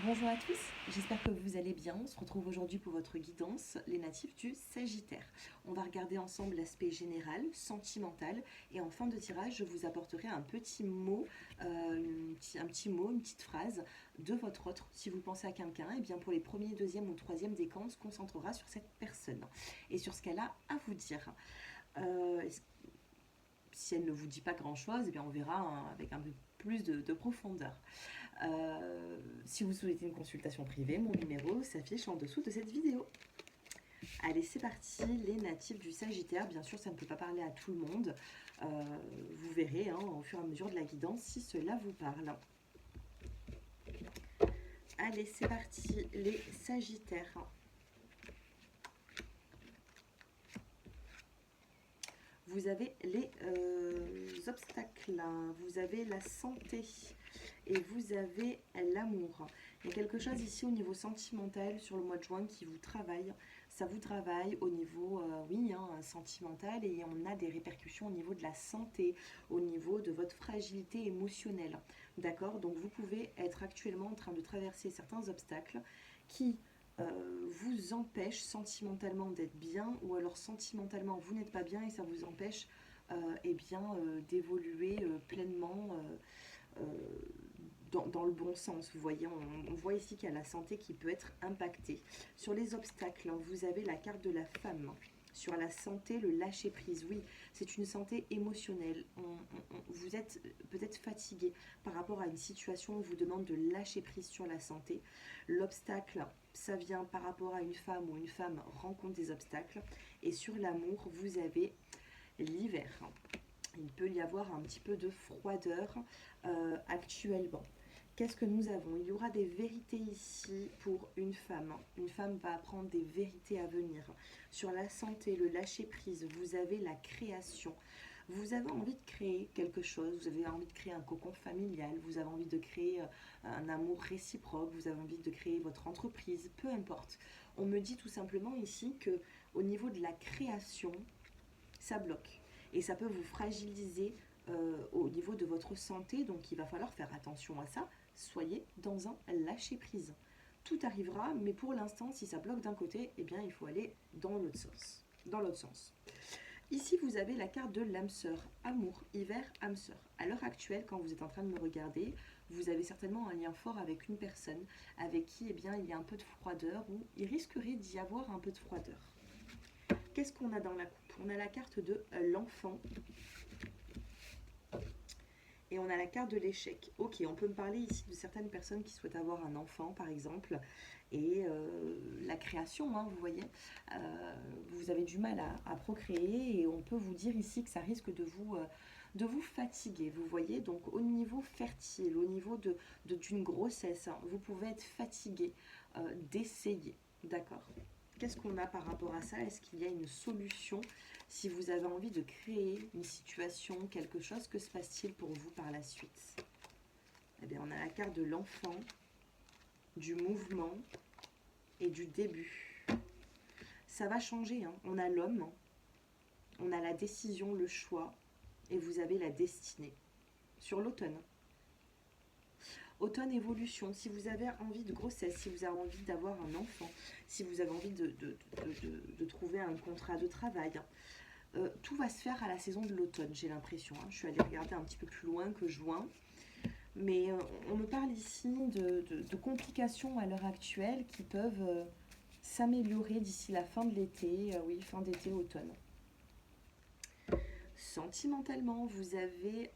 Bonjour à tous, j'espère que vous allez bien. On se retrouve aujourd'hui pour votre guidance, les natifs du Sagittaire. On va regarder ensemble l'aspect général, sentimental, et en fin de tirage, je vous apporterai un petit mot, un petit mot, une petite phrase de votre autre. Si vous pensez à quelqu'un, et bien pour les premiers, deuxième ou troisième décans, on se concentrera sur cette personne et sur ce qu'elle a à vous dire. Euh, Si elle ne vous dit pas grand-chose, eh bien on verra avec un peu plus de profondeur. Si vous souhaitez une consultation privée, mon numéro s'affiche en dessous de cette vidéo. Allez, c'est parti, les natifs du Sagittaire. Bien sûr, ça ne peut pas parler à tout le monde. Vous verrez au fur et à mesure de la guidance si cela vous parle. Allez, c'est parti, les Sagittaires. Vous avez les obstacles, vous avez la santé et vous avez l'amour. Il y a quelque chose ici au niveau sentimental sur le mois de juin qui vous travaille. Ça vous travaille au niveau, sentimental, et on a des répercussions au niveau de la santé, au niveau de votre fragilité émotionnelle. D'accord? Donc vous pouvez être actuellement en train de traverser certains obstacles qui vous empêche sentimentalement d'être bien, ou alors sentimentalement vous n'êtes pas bien et ça vous empêche d'évoluer pleinement dans le bon sens. Vous voyez, on voit ici qu'il y a la santé qui peut être impactée. Sur les obstacles, vous avez la carte de la femme. Sur la santé, le lâcher prise. Oui, c'est une santé émotionnelle. Vous êtes peut-être fatigué par rapport à une situation où on vous demande de lâcher prise sur la santé. L'obstacle, ça vient par rapport à une femme, ou une femme rencontre des obstacles. Et sur l'amour, vous avez l'hiver. Il peut y avoir un petit peu de froideur actuellement. Qu'est-ce que nous avons? Il y aura des vérités ici pour une femme. Une femme va apprendre des vérités à venir. Sur la santé, le lâcher-prise, vous avez la création. Vous avez envie de créer quelque chose, vous avez envie de créer un cocon familial, vous avez envie de créer un amour réciproque, vous avez envie de créer votre entreprise, peu importe. On me dit tout simplement ici que au niveau de la création, ça bloque. Et ça peut vous fragiliser au niveau de votre santé, donc il va falloir faire attention à ça. Soyez dans un lâcher-prise. Tout arrivera, mais pour l'instant, si ça bloque d'un côté, eh bien, il faut aller dans l'autre sens. Dans l'autre sens. Ici, vous avez la carte de l'âme sœur, amour, hiver, âme sœur. À l'heure actuelle, quand vous êtes en train de me regarder, vous avez certainement un lien fort avec une personne avec qui, eh bien, il y a un peu de froideur, ou il risquerait d'y avoir un peu de froideur. Qu'est-ce qu'on a dans la coupe? On a la carte de l'enfant et on a la carte de l'échec. Ok, on peut me parler ici de certaines personnes qui souhaitent avoir un enfant, par exemple, et la création, vous voyez, vous avez du mal à procréer, et on peut vous dire ici que ça risque de vous fatiguer, vous voyez. Donc au niveau fertile, au niveau d'une grossesse, vous pouvez être fatigué d'essayer, d'accord? Qu'est-ce qu'on a par rapport à ça? Est-ce qu'il y a une solution? Si vous avez envie de créer une situation, quelque chose, que se passe-t-il pour vous par la suite? Eh bien, on a la carte de l'enfant, du mouvement et du début. Ça va changer, hein. On a l'homme, on a la décision, le choix, et vous avez la destinée. Sur l'automne. Automne évolution, si vous avez envie de grossesse, si vous avez envie d'avoir un enfant, si vous avez envie de trouver un contrat de travail, tout va se faire à la saison de l'automne, j'ai l'impression. Je suis allée regarder un petit peu plus loin que juin. Mais on me parle ici de complications à l'heure actuelle qui peuvent s'améliorer d'ici la fin de l'été, oui, fin d'été, automne. Sentimentalement, vous avez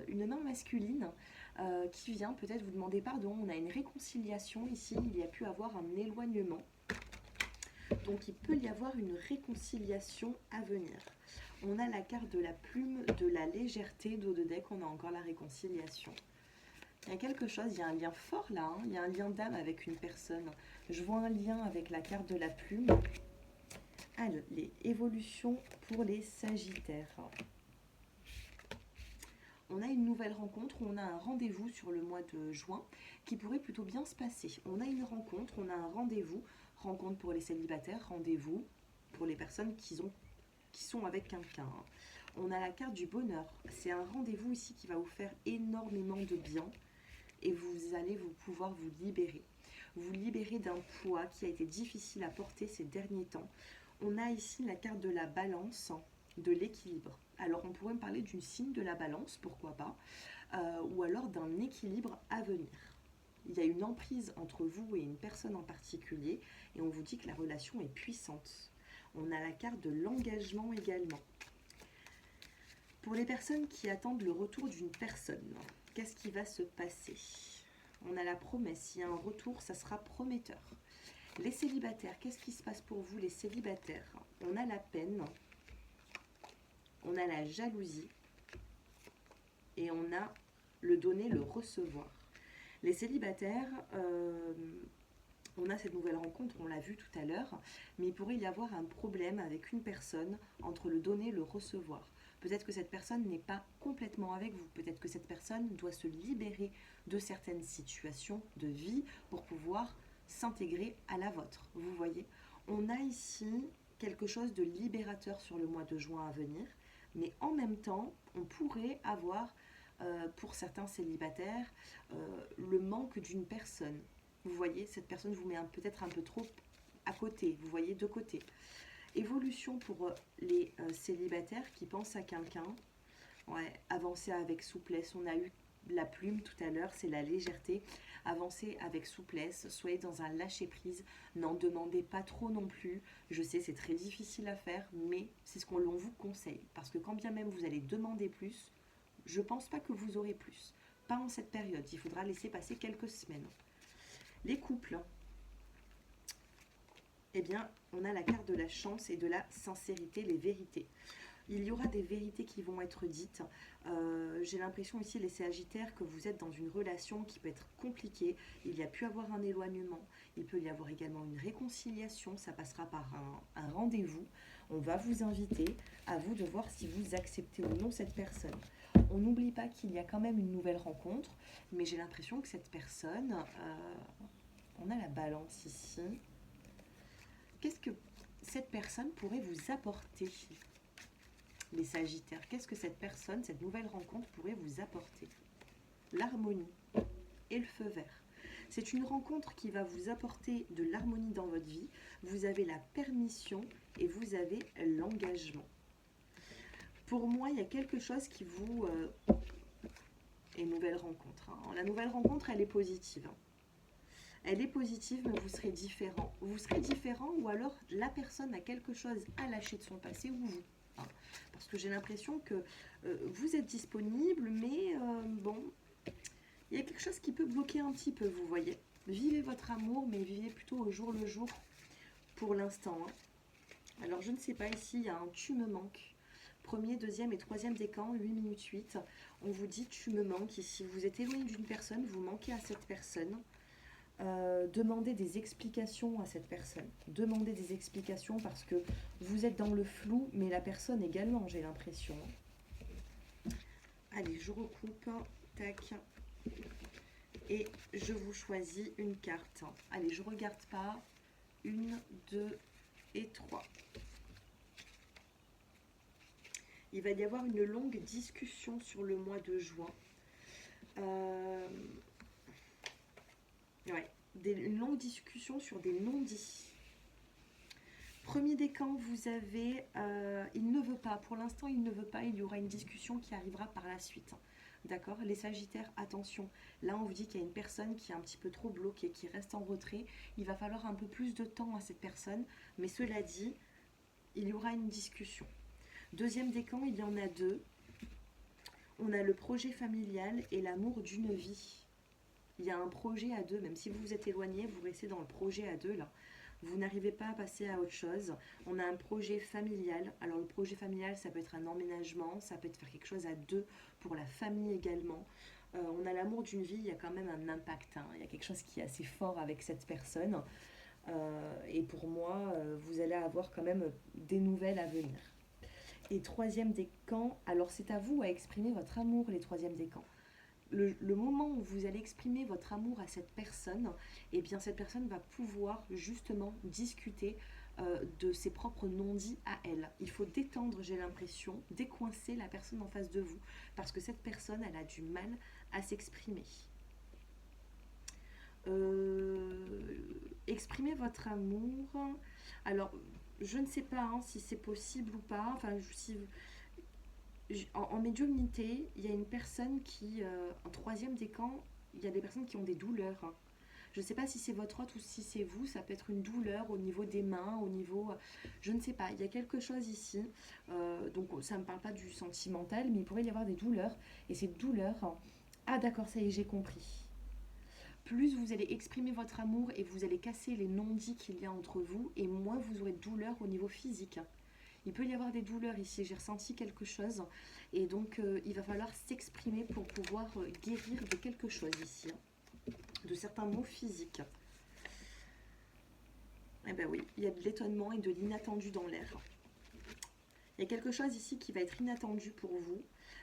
une main masculine qui vient peut-être vous demander pardon. On a une réconciliation ici, il y a pu avoir un éloignement. Donc il peut y avoir une réconciliation à venir. On a la carte de la plume, de la légèreté, dos de deck, on a encore la réconciliation. Il y a quelque chose, il y a un lien fort là, il y a un lien d'âme avec une personne. Je vois un lien avec la carte de la plume. Alors, les évolutions pour les Sagittaires. On a une nouvelle rencontre, on a un rendez-vous sur le mois de juin qui pourrait plutôt bien se passer. On a une rencontre, on a un rendez-vous, rencontre pour les célibataires, rendez-vous pour les personnes qui sont avec quelqu'un. On a la carte du bonheur, c'est un rendez-vous ici qui va vous faire énormément de bien. et vous allez pouvoir vous libérer. Vous libérer d'un poids qui a été difficile à porter ces derniers temps. On a ici la carte de la balance, de l'équilibre. Alors on pourrait me parler d'une signe de la balance, pourquoi pas, ou alors d'un équilibre à venir. Il y a une emprise entre vous et une personne en particulier et on vous dit que la relation est puissante. On a la carte de l'engagement également. Pour les personnes qui attendent le retour d'une personne, qu'est-ce qui va se passer? On a la promesse, s'il y a un retour, ça sera prometteur. Les célibataires, qu'est-ce qui se passe pour vous les célibataires? On a la peine, on a la jalousie et on a le donner, le recevoir. Les célibataires, on a cette nouvelle rencontre, on l'a vu tout à l'heure, mais il pourrait y avoir un problème avec une personne entre le donner et le recevoir. Peut-être que cette personne n'est pas complètement avec vous, peut-être que cette personne doit se libérer de certaines situations de vie pour pouvoir s'intégrer à la vôtre. Vous voyez, on a ici quelque chose de libérateur sur le mois de juin à venir, mais en même temps, on pourrait avoir, pour certains célibataires, le manque d'une personne. Vous voyez, cette personne vous met peut-être un peu trop à côté, vous voyez, de côté. Évolution pour les célibataires qui pensent à quelqu'un. Ouais, avancer avec souplesse. On a eu la plume tout à l'heure, c'est la légèreté. Avancez avec souplesse, soyez dans un lâcher-prise. N'en demandez pas trop non plus. Je sais, c'est très difficile à faire, mais c'est ce qu'on vous conseille. Parce que quand bien même vous allez demander plus, je ne pense pas que vous aurez plus. Pas en cette période, il faudra laisser passer quelques semaines. Les couples, eh bien, on a la carte de la chance et de la sincérité, les vérités. Il y aura des vérités qui vont être dites. J'ai l'impression ici, les Sagittaires, que vous êtes dans une relation qui peut être compliquée. Il y a pu avoir un éloignement. Il peut y avoir également une réconciliation. Ça passera par un rendez-vous. On va vous inviter, à vous de voir si vous acceptez ou non cette personne. On n'oublie pas qu'il y a quand même une nouvelle rencontre, mais j'ai l'impression que cette personne, on a la balance ici. Qu'est-ce que cette personne pourrait vous apporter, les Sagittaires? Qu'est-ce que cette personne, cette nouvelle rencontre pourrait vous apporter? L'harmonie et le feu vert. C'est une rencontre qui va vous apporter de l'harmonie dans votre vie. Vous avez la permission et vous avez l'engagement. Pour moi, il y a quelque chose qui vous... et nouvelle rencontre. Hein. La nouvelle rencontre, elle est positive. Hein. Elle est positive, mais vous serez différent. Vous serez différent ou alors la personne a quelque chose à lâcher de son passé ou vous. Hein. Parce que j'ai l'impression que vous êtes disponible, mais bon, il y a quelque chose qui peut bloquer un petit peu, vous voyez. Vivez votre amour, mais vivez plutôt au jour le jour pour l'instant. Hein. Alors, je ne sais pas, ici, il y a un « tu me manques ». Premier, deuxième et troisième décan, 8 minutes 8. On vous dit « tu me manques ». Ici, vous êtes éloigné d'une personne, vous manquez à cette personne. Demandez des explications à cette personne. Demandez des explications parce que vous êtes dans le flou, mais la personne également, j'ai l'impression. Allez, je recoupe. Tac. Et je vous choisis une carte. Allez, je ne regarde pas. 1, 2 et 3. Il va y avoir une longue discussion sur le mois de juin. Ouais, une longue discussion sur des non-dits. Premier décan, vous avez il ne veut pas. Pour l'instant, il ne veut pas. Il y aura une discussion qui arrivera par la suite. D'accord? Les Sagittaires, attention. Là, on vous dit qu'il y a une personne qui est un petit peu trop bloquée, qui reste en retrait. Il va falloir un peu plus de temps à cette personne. Mais cela dit, il y aura une discussion. Deuxième décan, il y en a 2. On a le projet familial et l'amour d'une vie. Il y a un projet à 2, même si vous vous êtes éloigné, vous restez dans le projet à 2 là. Vous n'arrivez pas à passer à autre chose. On a un projet familial. Alors le projet familial, ça peut être un emménagement, ça peut être faire quelque chose à 2 pour la famille également. On a l'amour d'une vie, il y a quand même un impact. Hein. Il y a quelque chose qui est assez fort avec cette personne. Et pour moi, vous allez avoir quand même des nouvelles à venir. Et troisième décan, alors c'est à vous à exprimer votre amour, les troisièmes décans. Le moment où vous allez exprimer votre amour à cette personne, eh bien cette personne va pouvoir justement discuter de ses propres non-dits à elle. Il faut détendre, j'ai l'impression, décoincer la personne en face de vous, parce que cette personne, elle a du mal à s'exprimer. Exprimez votre amour. Alors, je ne sais pas hein, si c'est possible ou pas. Enfin, si, en médiumnité, il y a une personne qui, en troisième décan, il y a des personnes qui ont des douleurs, hein. Je ne sais pas si c'est votre hôte ou si c'est vous, ça peut être une douleur au niveau des mains, au niveau... Je ne sais pas, il y a quelque chose ici. Donc ça ne me parle pas du sentimental, mais il pourrait y avoir des douleurs. Et ces douleurs... Ah d'accord, ça y est, j'ai compris. Plus vous allez exprimer votre amour et vous allez casser les non-dits qu'il y a entre vous, et moins vous aurez de douleurs au niveau physique. Il peut y avoir des douleurs ici, j'ai ressenti quelque chose. Et donc il va falloir s'exprimer pour pouvoir guérir de quelque chose ici, hein, de certains maux physiques. Eh ben oui, il y a de l'étonnement et de l'inattendu dans l'air. Il y a quelque chose ici qui va être inattendu pour vous.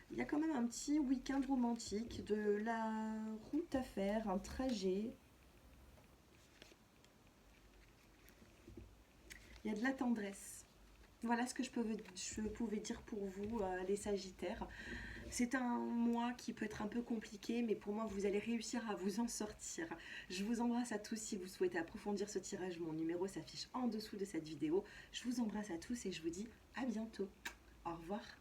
Il y a quand même un petit week-end romantique, de la route à faire, un trajet. Il y a de la tendresse. Voilà ce que je pouvais dire pour vous, les Sagittaires. C'est un mois qui peut être un peu compliqué, mais pour moi, vous allez réussir à vous en sortir. Je vous embrasse à tous. Si vous souhaitez approfondir ce tirage, mon numéro s'affiche en dessous de cette vidéo. Je vous embrasse à tous et je vous dis à bientôt. Au revoir.